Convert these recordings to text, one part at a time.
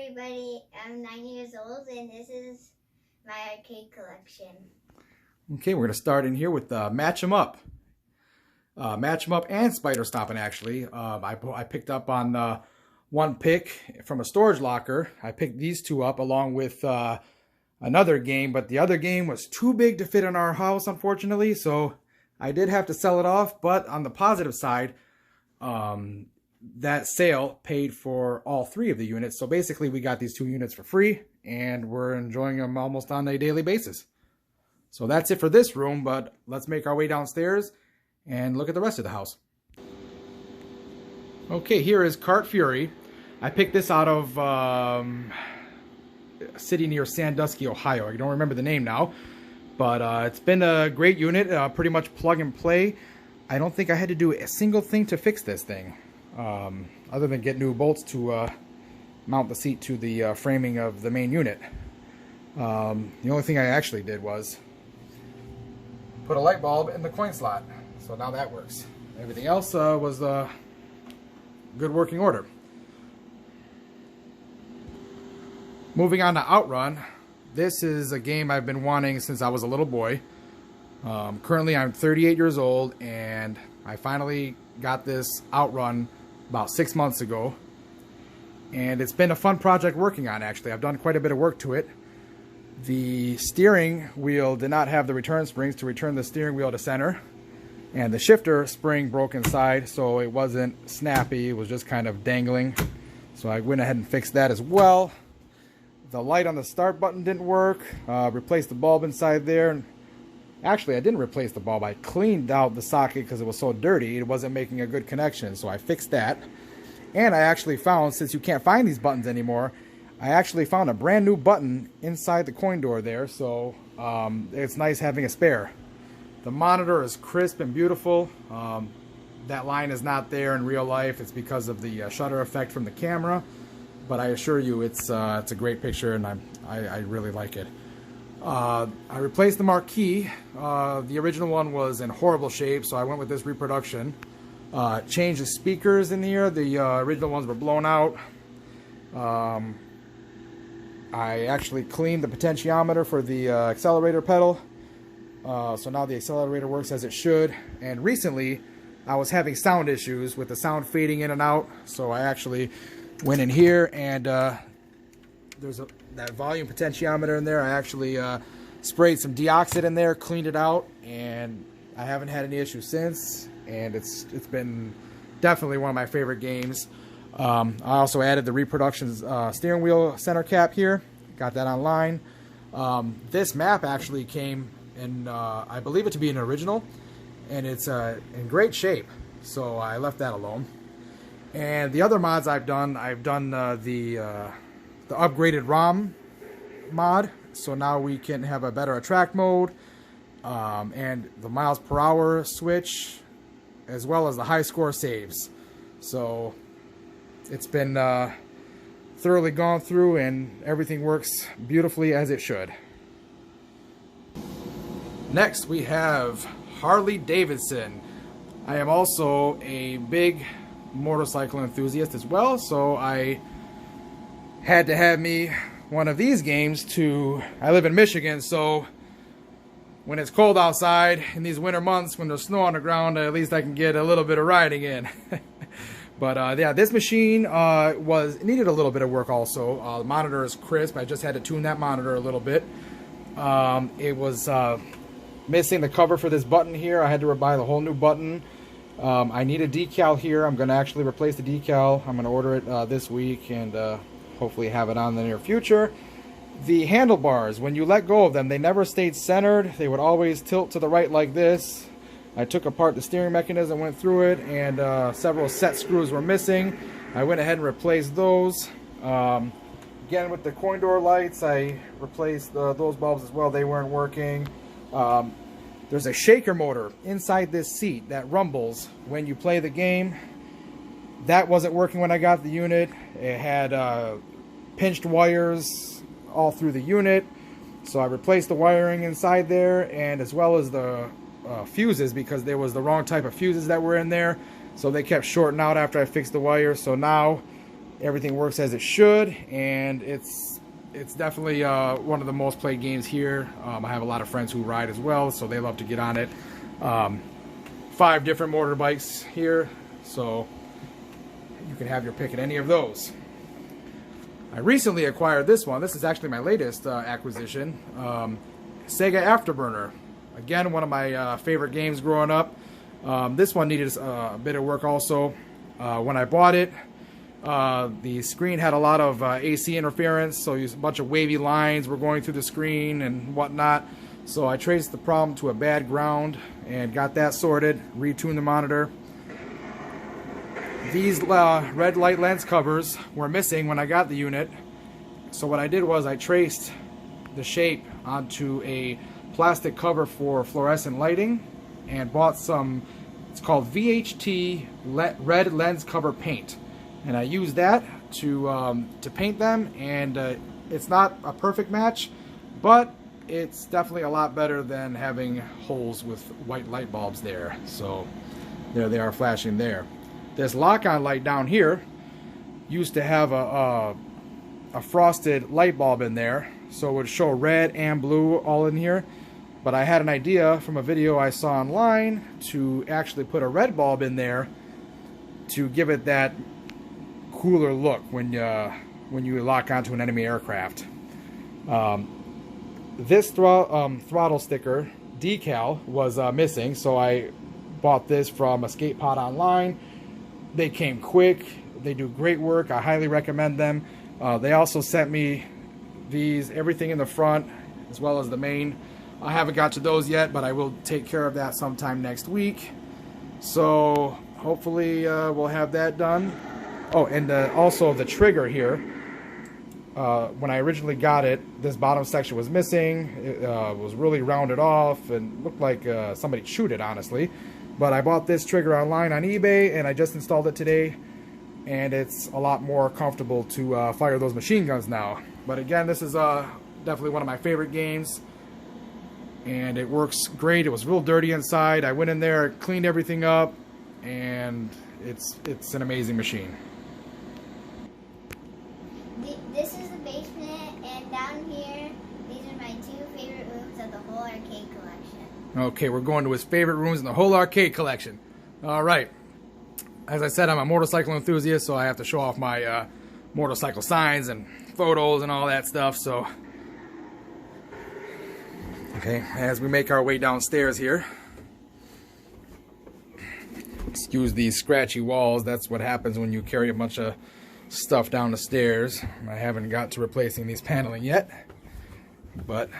everybody. I'm 9 years old, and this is my arcade collection. Okay, we're going to start in here with Match 'em Up. Match 'em Up and Spider Stomping, actually. I picked up on one pick from a storage locker. I picked these two up along with another game, but the other game was too big to fit in our house, unfortunately, so I did have to sell it off. But on the positive side, that sale paid for all three of the units. So basically we got these two units for free and we're enjoying them almost on a daily basis. So that's it for this room, but let's make our way downstairs and look at the rest of the house. Okay, here is Kart Fury. I picked this out of a city near Sandusky, Ohio. I don't remember the name now, but it's been a great unit, pretty much plug and play. I don't think I had to do a single thing to fix this thing. Other than get new bolts to mount the seat to the framing of the main unit. The only thing I actually did was put a light bulb in the coin slot, so now that works. Everything else was good working order. Moving on to Outrun. This is a game I've been wanting since I was a little boy. Currently I'm 38 years old, and I finally got this Outrun about 6 months ago, and it's been a fun project working on. Actually, I've done quite a bit of work to it. The steering wheel did not have the return springs to return the steering wheel to center, and the shifter spring broke inside, so it wasn't snappy. It was just kind of dangling, so I went ahead and fixed that as well. The light on the start button didn't work. Replaced the bulb inside there. Actually, I didn't replace the bulb. I cleaned out the socket because it was so dirty. It wasn't making a good connection, so I fixed that. And I actually found, since you can't find these buttons anymore, I actually found a brand new button inside the coin door there, so it's nice having a spare. The monitor is crisp and beautiful. That line is not there in real life. It's because of the shutter effect from the camera, but I assure you it's a great picture, and I really like it. I replaced the marquee. The original one was in horrible shape, so I went with this reproduction. Changed the speakers in here. The original ones were blown out. I actually cleaned the potentiometer for the accelerator pedal. So now the accelerator works as it should. And recently, I was having sound issues with the sound fading in and out. So I actually went in here, and there's that volume potentiometer in there. I actually sprayed some deoxit in there, cleaned it out, and I haven't had any issues since. And it's been definitely one of my favorite games. I also added the reproductions steering wheel center cap here. Got that online. This map actually came in, I believe it to be an original, and it's in great shape. So I left that alone. And the other mods I've done the upgraded ROM mod, so now we can have a better attract mode, and the miles per hour switch, as well as the high score saves. So it's been thoroughly gone through, and everything works beautifully as it should. Next we have Harley Davidson. I am also a big motorcycle enthusiast as well, so I had to have me one of these games I live in Michigan, so when it's cold outside in these winter months, when there's snow on the ground, at least I can get a little bit of riding in. But yeah, this machine needed a little bit of work also. The monitor is crisp. I just had to tune that monitor a little bit. It was missing the cover for this button here. I had to buy the whole new button. I need a decal here. I'm going to actually replace the decal. I'm going to order it this week, and hopefully have it on in the near future. The handlebars, when you let go of them, they never stayed centered. They would always tilt to the right like this. I took apart the steering mechanism, went through it, and several set screws were missing. I went ahead and replaced those. Again, with the coin door lights, I replaced those bulbs as well. They weren't working. There's a shaker motor inside this seat that rumbles when you play the game. That wasn't working when I got the unit. It had pinched wires all through the unit, so I replaced the wiring inside there, and as well as the fuses, because there was the wrong type of fuses that were in there, so they kept shorting out after I fixed the wire. So now everything works as it should, and it's definitely one of the most played games here. I have a lot of friends who ride as well, so they love to get on it. 5 different motorbikes here, so you can have your pick at any of those. I recently acquired this one. This is actually my latest acquisition. Sega Afterburner. Again, one of my favorite games growing up. This one needed a bit of work also. When I bought it, the screen had a lot of AC interference, so a bunch of wavy lines were going through the screen and whatnot. So I traced the problem to a bad ground and got that sorted, retuned the monitor. These red light lens covers were missing when I got the unit. So what I did was I traced the shape onto a plastic cover for fluorescent lighting and bought some, it's called VHT red lens cover paint. And I used that to paint them, and it's not a perfect match, but it's definitely a lot better than having holes with white light bulbs there. So there they are flashing there. This lock-on light down here used to have a frosted light bulb in there, so it would show red and blue all in here. But I had an idea from a video I saw online to actually put a red bulb in there to give it that cooler look when you lock onto an enemy aircraft. This throttle sticker decal was missing, so I bought this from Escape Pod online. They came quick. They do great work. I highly recommend them. They also sent me everything in the front as well as the main. I haven't got to those yet, but I will take care of that sometime next week. So hopefully we'll have that done. Oh, and also the trigger here. When I originally got it, this bottom section was missing. It was really rounded off and looked like somebody chewed it, honestly. But I bought this trigger online on eBay, and I just installed it today, and it's a lot more comfortable to fire those machine guns now. But again, this is definitely one of my favorite games, and it works great. It was real dirty inside. I went in there, cleaned everything up, and it's an amazing machine. This is the basement, and down here, these are my 2 favorite rooms of the whole arcade collection. Okay, we're going to his favorite rooms in the whole arcade collection. All right. As I said, I'm a motorcycle enthusiast, so I have to show off my motorcycle signs and photos and all that stuff. So, okay, as we make our way downstairs here, excuse these scratchy walls. That's what happens when you carry a bunch of stuff down the stairs. I haven't got to replacing these paneling yet, but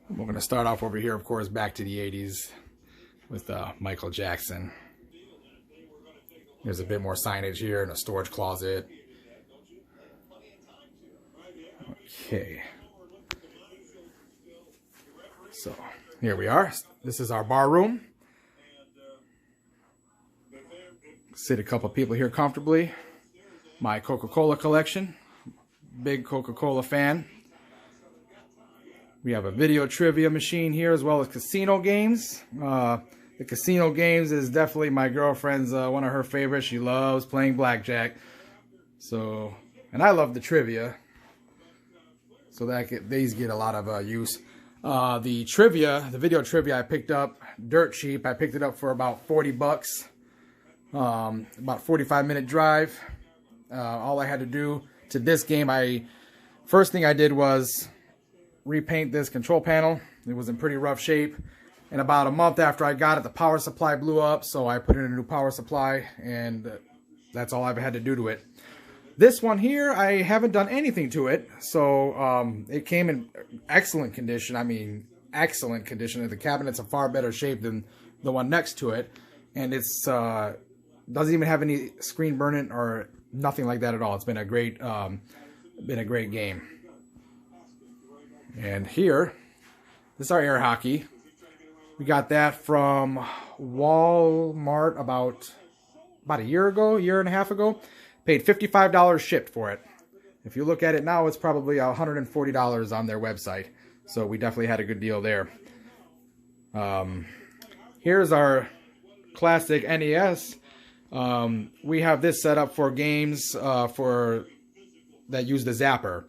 we're going to start off over here, of course, back to the 80s with Michael Jackson. There's a bit more signage here and a storage closet. Okay. So, here we are. This is our bar room. Sit a couple people here comfortably. My Coca-Cola collection. Big Coca-Cola fan. We have a video trivia machine here, as well as casino games. The casino games is definitely my girlfriend's one of her favorites. She loves playing blackjack. So, and I love the trivia. So these get a lot of use. The trivia, the video trivia I picked up dirt cheap. I picked it up for about 40 bucks. About 45-minute drive. All I had to do to this game, first thing I did was repaint this control panel. It was in pretty rough shape, and about a month after I got it, the power supply blew up, so I put in a new power supply, and that's all I've had to do to it. This one here, I haven't done anything to it, so it came in excellent condition. I mean, excellent condition. The cabinet's in far better shape than the one next to it, and it's doesn't even have any screen burning or nothing like that at all. It's been a great game. And here, this is our air hockey. We got that from Walmart about a year and a half ago. Paid $55 shipped for it. If you look at it now, it's probably $140 on their website. So we definitely had a good deal there. Here's our classic NES We have this set up for games that use the zapper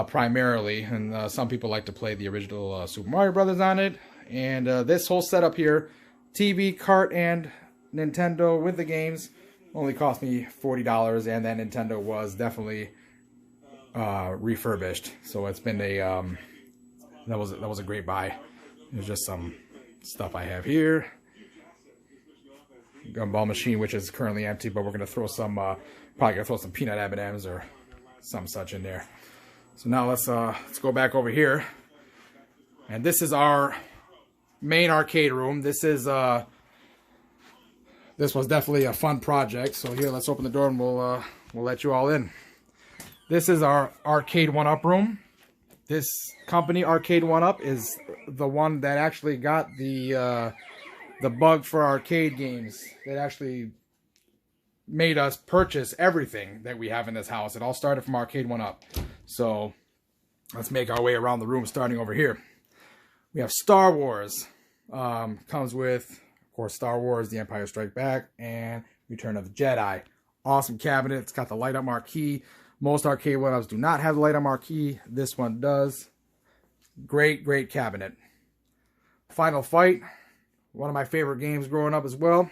primarily, and some people like to play the original Super Mario Brothers on it. And this whole setup here, TV, cart, and Nintendo with the games, only cost me $40, and that Nintendo was definitely refurbished. So it's been a that was a great buy. There's just some stuff I have here. Gumball machine, which is currently empty, but we're gonna throw some probably gonna throw some peanut M&Ms or some such in there. So now let's go back over here, and this is our main arcade room. This was definitely a fun project. So here, let's open the door and we'll let you all in. This is our Arcade 1-Up room. This company, Arcade 1-Up, is the one that actually got the bug for arcade games. It actually made us purchase everything that we have in this house. It all started from Arcade 1-Up. So let's make our way around the room, starting over here. We have Star Wars. Comes with, of course, Star Wars, The Empire Strikes Back, and Return of the Jedi. Awesome cabinet. It's got the light-up marquee. Most arcade 1-Ups do not have the light-up marquee. This one does. Great, great cabinet. Final Fight. One of my favorite games growing up as well.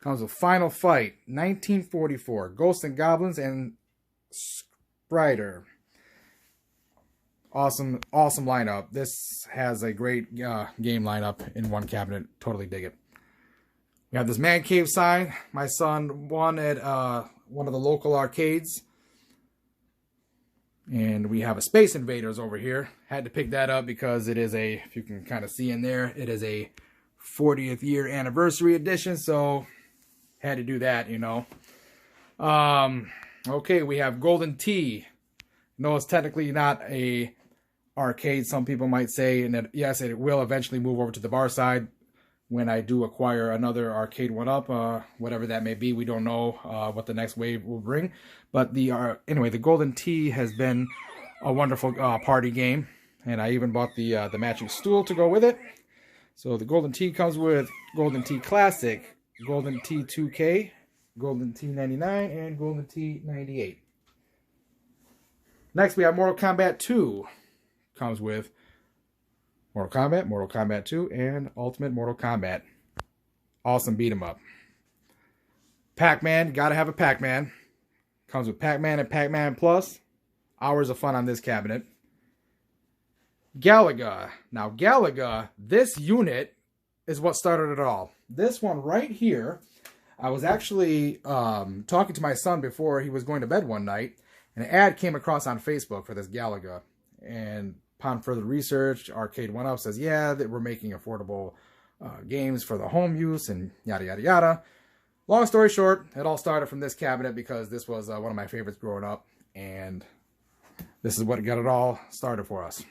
Comes with Final Fight, 1944. Ghosts and Goblins and Strider. Awesome lineup. This has a great game lineup in one cabinet. Totally dig it. We have this man cave sign. My son won at one of the local arcades. And we have a Space Invaders over here. Had to pick that up because it is a, if you can kind of see in there, it is a 40th year anniversary edition. So had to do that, you know. Okay, we have Golden Tee. No, it's technically not a arcade, some people might say, and that yes, it will eventually move over to the bar side when I do acquire another Arcade 1-Up, whatever that may be. We don't know what the next wave will bring, but anyway, the Golden Tee has been a wonderful party game, and I even bought the matching stool to go with it. So the Golden Tee comes with Golden Tee Classic, Golden Tee 2K, Golden Tee 99, and Golden Tee 98. Next, we have Mortal Kombat 2. Comes with Mortal Kombat 2, and Ultimate Mortal Kombat. Awesome beat 'em up. Pac-Man, gotta have a Pac-Man. Comes with Pac-Man and Pac-Man Plus. Hours of fun on this cabinet. Galaga. Now Galaga, this unit is what started it all. This one right here, I was actually talking to my son before he was going to bed one night, and an ad came across on Facebook for this Galaga. And upon further research, Arcade 1-Up says, yeah, that we're making affordable games for the home use and yada, yada, yada. Long story short, it all started from this cabinet because this was one of my favorites growing up. And this is what got it all started for us.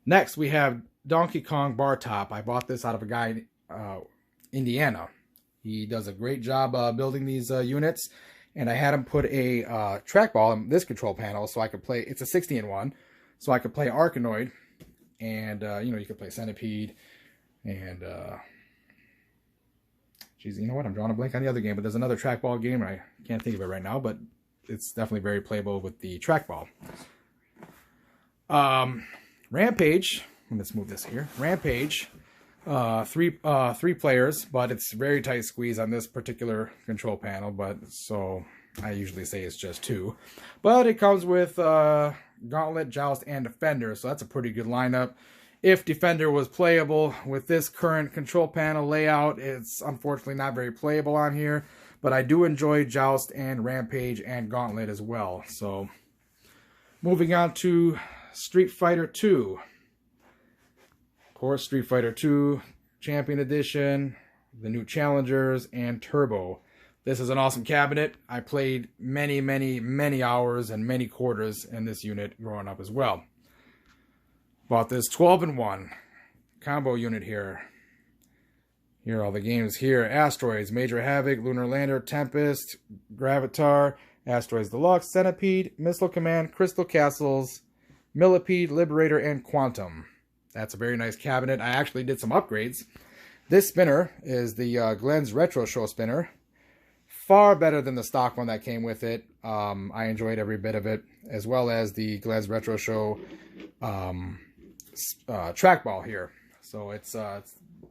Next, we have Donkey Kong Bar Top. I bought this out of a guy in Indiana. He does a great job building these units. And I had him put a trackball in this control panel so I could play. It's a 60-in-1, so I could play Arkanoid, and you know, you could play Centipede, and geez, you know what? I'm drawing a blank on the other game, but there's another trackball game. I can't think of it right now, but it's definitely very playable with the trackball. Rampage. Let's move this here. Rampage. Three players, but it's very tight squeeze on this particular control panel, but so I usually say it's just 2. But it comes with Gauntlet, Joust, and Defender, so that's a pretty good lineup. If Defender was playable with this current control panel layout, it's unfortunately not very playable on here, but I do enjoy Joust and Rampage and Gauntlet as well. So moving on to Street Fighter 2. Of course, Street Fighter 2 Champion Edition, the new Challengers, and Turbo. This is an awesome cabinet. I played many, many, many hours and many quarters in this unit growing up as well. Bought this 12-in-1 combo unit here. Here are all the games here. Asteroids, Major Havoc, Lunar Lander, Tempest, Gravitar, Asteroids Deluxe, Centipede, Missile Command, Crystal Castles, Millipede, Liberator, and Quantum. That's a very nice cabinet. I actually did some upgrades. This spinner is the Glenn's Retro Show spinner. Far better than the stock one that came with it. I enjoyed every bit of it, as well as the Glenn's Retro Show trackball here. So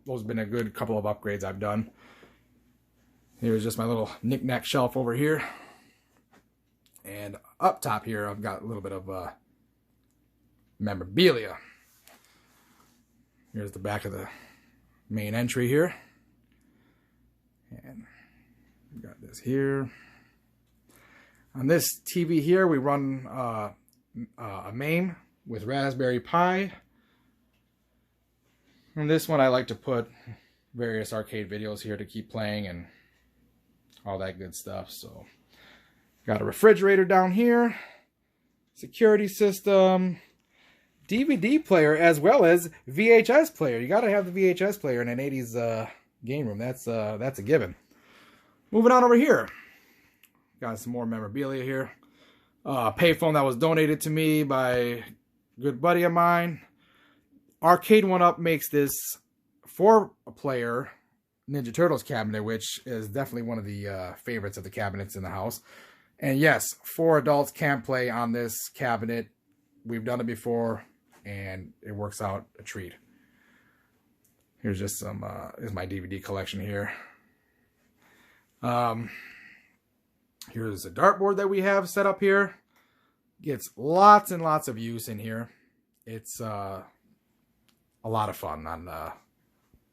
those have been a good couple of upgrades I've done. Here's just my little knick-knack shelf over here. And up top here, I've got a little bit of memorabilia. Here's the back of the main entry here. And we got this here. On this TV here, we run a MAME with Raspberry Pi. And this one, I like to put various arcade videos here to keep playing and all that good stuff. So, got a refrigerator down here, security system, DVD player, as well as VHS player. You got to have the VHS player in an 80s game room. That's a given. Moving on over here, got some more memorabilia here. Payphone that was donated to me by a good buddy of mine. Arcade 1-Up makes this 4-player Ninja Turtles cabinet, which is definitely one of the favorites of the cabinets in the house. And yes, 4 adults can play on this cabinet. We've done it before, and it works out a treat. Here's just some, is my DVD collection here. Here's a dartboard that we have set up here. Gets lots and lots of use in here. It's a lot of fun on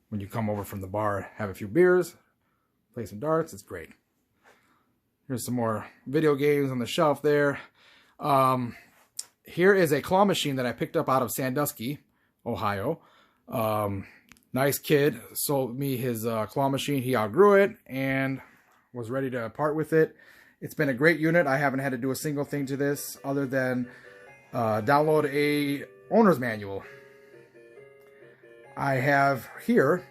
when you come over from the bar, have a few beers, play some darts. It's great. Here's some more video games on the shelf there. Here is a claw machine that I picked up out of Sandusky, Ohio. Nice kid sold me his claw machine. He outgrew it and was ready to part with it. It's been a great unit. I haven't had to do a single thing to this other than download a owner's manual. I have here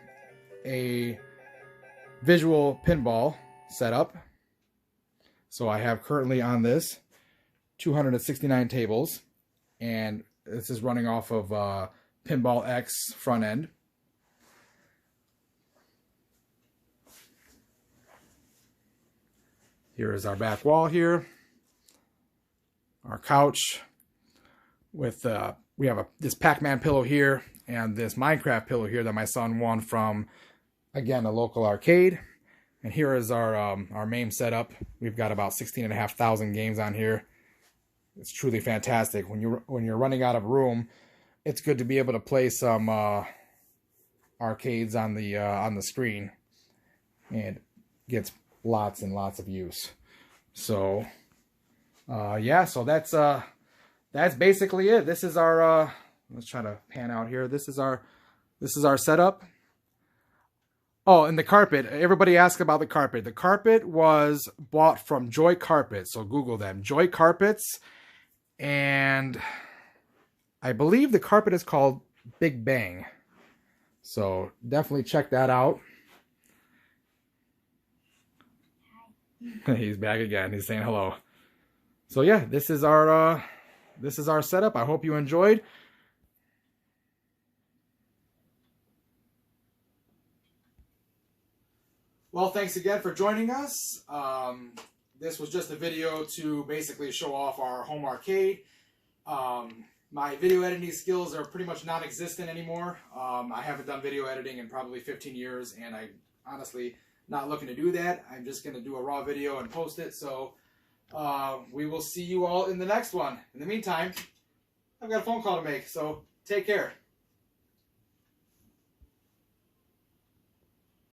a visual pinball setup. So I have currently on this 269 tables, and this is running off of Pinball X front end. Here is our back wall here. Our couch with we have this Pac-Man pillow here and this Minecraft pillow here that my son won from, again, a local arcade. And here is our MAME setup. We've got about 16,500 games on here. It's truly fantastic. When you're running out of room, it's good to be able to play some arcades on the screen, and it gets lots and lots of use. So yeah, so that's basically it. This is our let's try to pan out here. This is our setup. Oh, and the carpet. Everybody asked about the carpet. The carpet was bought from Joy Carpet. So Google them. Joy Carpets. And I believe the carpet is called Big Bang. So definitely check that out. He's back again. He's saying hello. So yeah, this is our setup. I hope you enjoyed. Well, thanks again for joining us. This was just a video to basically show off our home arcade. My video editing skills are pretty much non-existent anymore. I haven't done video editing in probably 15 years, and I honestly not looking to do that. I'm just going to do a raw video and post it. So we will see you all in the next one. In the meantime, I've got a phone call to make, so take care.